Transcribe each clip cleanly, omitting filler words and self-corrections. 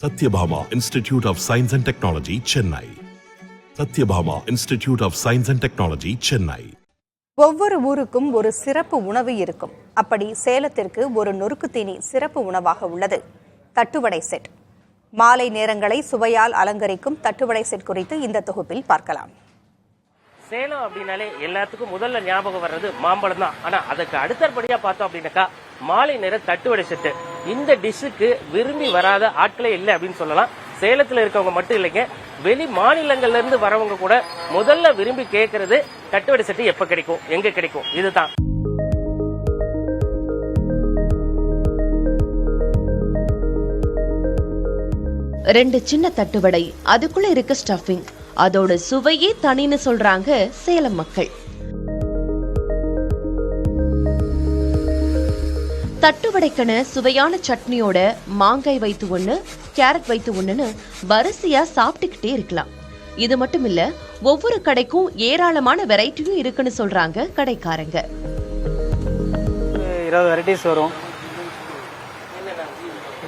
Satyabhama Institute of Science and Technology, Chennai. Satyabhama Institute of Science and Technology, Chennai. ஒவ்வொரு ஊருக்கும் ஒரு சிறப்பு உணவு இருக்கும். அப்படி சேலத்திற்கு ஒரு நொறுக்கு தீனி சிறப்பு உணவாக உள்ளது தட்டுவடை செட். மாலை நேரங்களை சுவையால் அலங்கரிக்கும் தட்டுவடை செட் குறித்து இந்த தொகுப்பில் பார்க்கலாம். சேலம் அப்படின்னாலே எல்லாத்துக்கும் முதல்ல ஞாபகம் வர்றது மாம்பழம் தான். ஆனா அதுக்கு அடுத்தபடியா பார்த்தோம் அப்படின்னாக்கா மாலை நேர தட்டுவடை செட்டு. இந்த டிஷ்ஷுக்கு விரும்பி வராத ஆட்களே இல்லை அப்படின்னு சொல்லலாம். சேலத்துல இருக்கவங்க மட்டும் இல்லைங்க, வெளி மாநிலங்கள்ல இருந்து வரவங்க கூட முதல்ல விரும்பி கேட்கறது தட்டுவடை செட்டு எப்ப கிடைக்கும், எங்க கிடைக்கும், இதுதான். ரெண்டு சின்ன தட்டுவடை, அதுக்குள்ள இருக்க ஸ்டஃபிங், அதோட சுவையே தனின்னு சொல்றாங்க சேலம் மக்கள். தட்டுவடைக்கன சுவையான சட்னியோட மாங்காய் வைத்து ஒண்ணு, கேரட் வைத்து ஒண்ணுன்னு வரிசையா சாப்பிட்டுக்கிட்டே இருக்கலாம். இது மட்டும் இல்ல, ஒவ்வொரு கடைக்கும் ஏராளமான வெரைட்டியும் இருக்குன்னு சொல்றாங்க கடைக்காரங்க. 20 வெரைட்டிஸ் வரும்.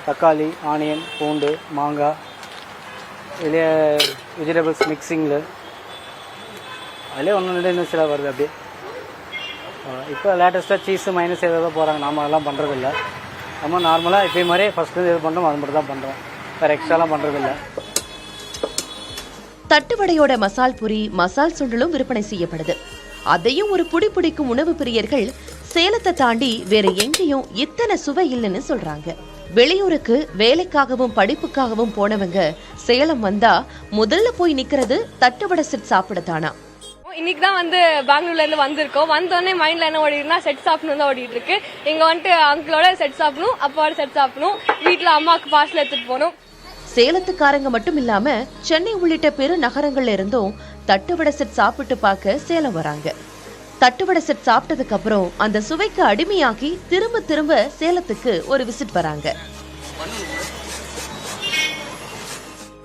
தக்காளி, ஆனியன், பூண்டு, மாங்காய், இதிலே வெஜிடபிள்ஸ் மிக்சிங்கில் அதிலே ஒன்று ரெண்டு சில வருது. அப்படியே இப்போ லேட்டஸ்ட்டாக சீஸு மைனஸ் ஏதாவது போகிறாங்க. நாம் அதெல்லாம் பண்ணுறதில்ல. நம்ம நார்மலாக இப்போ மாதிரியே ஃபஸ்ட்டு எது பண்ணுறோம் அது மட்டும் தான் பண்ணுறோம். வேறு எக்ஸ்ட்ராலாம் பண்ணுறதில்ல. தட்டுவடையோட மசால் பூரி, மசால் சுண்டலும் விற்பனை செய்யப்படுது. அதையும் ஒரு புடி பிடிக்கும் உணவு பிரியர்கள் சேலத்தை தாண்டி வேற எங்கேயும் இத்தனை சுவை இல்லைன்னு சொல்றாங்க. வெளியூருக்கு வேலைக்காகவும் படிப்புக்காகவும் போனவங்க சேலம் வந்தா முதல்ல போய் நிக்கிறது தட்டுவடை செட் சாப்பிடத்தானா. இன்னைக்கு தான் பெங்களூர்ல இருந்து வந்திருக்கோம். வந்தோடனே மைண்ட்ல என்ன ஓடிட்டுனா செட் சாப்பிடணும் தான் ஓடிட்டு இருக்கு. இங்க அங்கிளோட செட் சாப்பிடணும், அப்பாவோட செட் சாப்பிடணும், வீட்டுல அம்மாவுக்கு பார்சல் எடுத்துட்டு போகணும். சேலத்துக்காரங்க மட்டும் இல்லாம சென்னை உள்ளிட்ட பெரு நகரங்கள்ல இருந்தும் தட்டுவடை செட் சாப்பிட்டு பார்க்க சேலம் வராங்க. தட்டுவடை செட் சாப்பிட்டதுக்கு அப்புறம் அந்த சுவைக்கு அடிமையாகி திரும்ப திரும்ப சேலத்துக்கு ஒரு விசிட் வராங்க.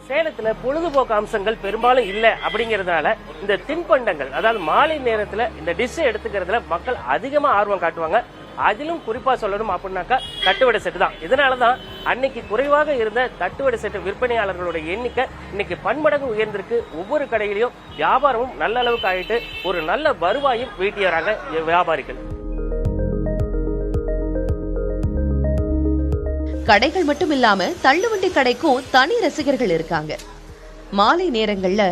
சேலத்துல பொழுதுபோக்கு அம்சங்கள் பெரும்பாலும் இல்ல அப்படிங்கறதுனால இந்த தின்பண்டங்கள், அதாவது மாலை நேரத்துல இந்த டிஷ் எடுத்துக்கிறதுல மக்கள் அதிகமா ஆர்வம் காட்டுவாங்க. அதிலும் குறிப்பா சொல்லணும் அப்படின்னாக்கா தட்டுவடை செட்டு தான். இதனாலதான் அன்னைக்கு குறைவாக இருந்த தட்டுவடை செட்டு விற்பனையாளர்களோட எண்ணிக்கை இன்னைக்கு பன்மடங்கு உயர்ந்திருக்கு. ஒவ்வொரு கடையிலையும் வியாபாரமும் நல்ல அளவுக்கு ஆயிட்டு ஒரு நல்ல வருவாயும் ஈட்டியறாங்க வியாபாரிகள். கடைகள் மட்டும் இல்லாம தள்ளுவண்டி கடைக்கும் தனி ரசிகர்கள் இருக்காங்க. மாலை நேரங்கள்ல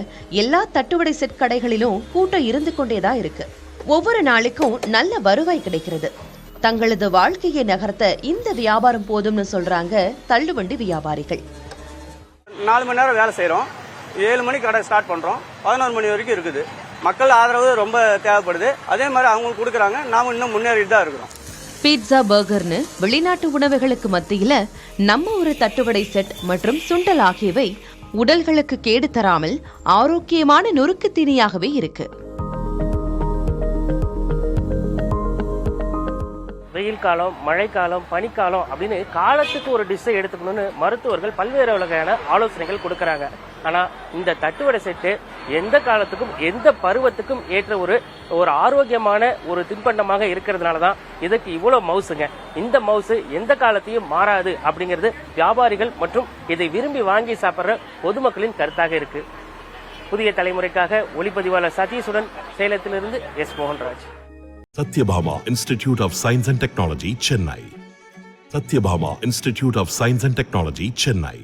எல்லா தட்டுவடை செட் கடைகளிலும் கூட்டம் இருந்து கொண்டேதான் இருக்கு. ஒவ்வொரு நாளைக்கும் நல்ல வருவாய் கிடைக்கிறது. தங்களது வாழ்க்கையை நகர்த்த இந்த வியாபாரம் போதும்னு சொல்றாங்க தள்ளுவண்டி வியாபாரிகள். 4 மணி நேரம் வேலை செய்கிறோம். 7 மணிக்கு கடை ஸ்டார்ட் பண்ணுறோம். 11 மணி வரைக்கும் இருக்குது. மக்கள் ஆதரவு ரொம்ப தேவைப்படுது. அதே மாதிரி அவங்களுக்கு கொடுக்குறாங்க. நாம இன்னும் முன்னேறிட்டு தான் இருக்கிறோம். பீட்சா, பர்கர்னு வெளிநாட்டு உணவுகளுக்கு மத்தியில நம்ம ஒரு தட்டுவடை செட் மற்றும் சுண்டல் ஆகியவை உடல்களுக்கு கேடு தராமல் ஆரோக்கியமான நொறுக்கு தீனியாகவே இருக்கு. வெயில் காலம், மழைக்காலம், பனிக்காலம் அப்படின்னு காலத்துக்கு ஒரு டிஷ்ஷை எடுத்துக்கணும்னு மருத்துவர்கள் பல்வேறு வகையான ஆலோசனைகள் கொடுக்கறாங்க. ஆனா இந்த தட்டுவடை செட்டு எந்த காலத்துக்கும் எந்த பருவத்துக்கும் ஏற்ற ஒரு ஆரோக்கியமான ஒரு தின்பண்டமாக இருக்கிறதுனாலதான் இதுக்கு இவ்வளவு மவுசுங்க. இந்த மவுசு எந்த காலத்தையும் மாறாது அப்படிங்கிறது வியாபாரிகள் மற்றும் இதை விரும்பி வாங்கி சாப்பிடுற பொதுமக்களின் கருத்தாக இருக்கு. புதிய தலைமுறைக்காக ஒளிப்பதிவாளர் சதீஷுடன் சேலத்திலிருந்து S Mohanraj. Satyabhama Institute of Science and Technology, Chennai. Satyabhama Institute of Science and Technology, Chennai.